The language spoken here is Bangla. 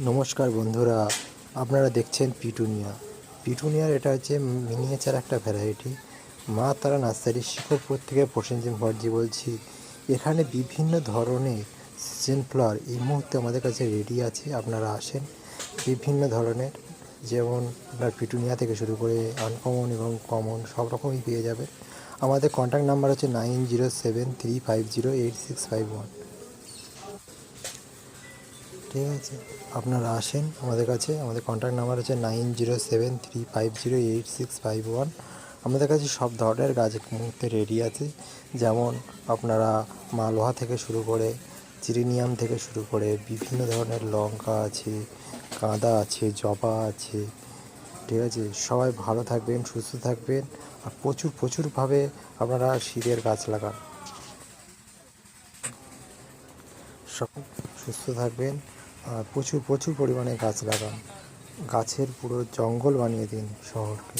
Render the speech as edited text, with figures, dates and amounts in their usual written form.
নমস্কার বন্ধুরা, আপনারা দেখছেন পিটুনিয়া। পিটুনিয়ার এটা হচ্ছে মিনিয়েচার একটা ভ্যারাইটি। মা তারা নার্সারির শিকরপুর থেকে প্রসেনজিৎ মুখার্জি বলছি। এখানে বিভিন্ন ধরনের সিজন ফ্লাওয়ার এই মুহূর্তে আমাদের কাছে রেডি আছে, আপনারা আসেন। বিভিন্ন ধরনের, যেমন আপনার পিটুনিয়া থেকে শুরু করে আনকমন এবং কমন সব রকমই পেয়ে যাবে। আমাদের কন্ট্যাক্ট নাম্বার হচ্ছে 9073508651। ঠিক আছে, আপনারা আসেন আমাদের কাছে। আমাদের কন্ট্যাক্ট নাম্বার হচ্ছে 9073508651। আমাদের কাছে সব ধরনের গাছ মুহূর্তে রেডি আছে, যেমন আপনারা মালহা থেকে শুরু করে জিরেনিয়াম থেকে শুরু করে বিভিন্ন ধরনের লঙ্কা আছে, গাঁদা আছে, জবা আছে। ঠিক আছে, সবাই ভালো থাকবেন, সুস্থ থাকবেন, আর প্রচুরভাবে আপনারা শীতের গাছ লাগান। সব সুস্থ থাকবেন, আর প্রচুর পরিমাণে গাছ লাগান। গাছের পুরো জঙ্গল বানিয়ে দিন শহরকে।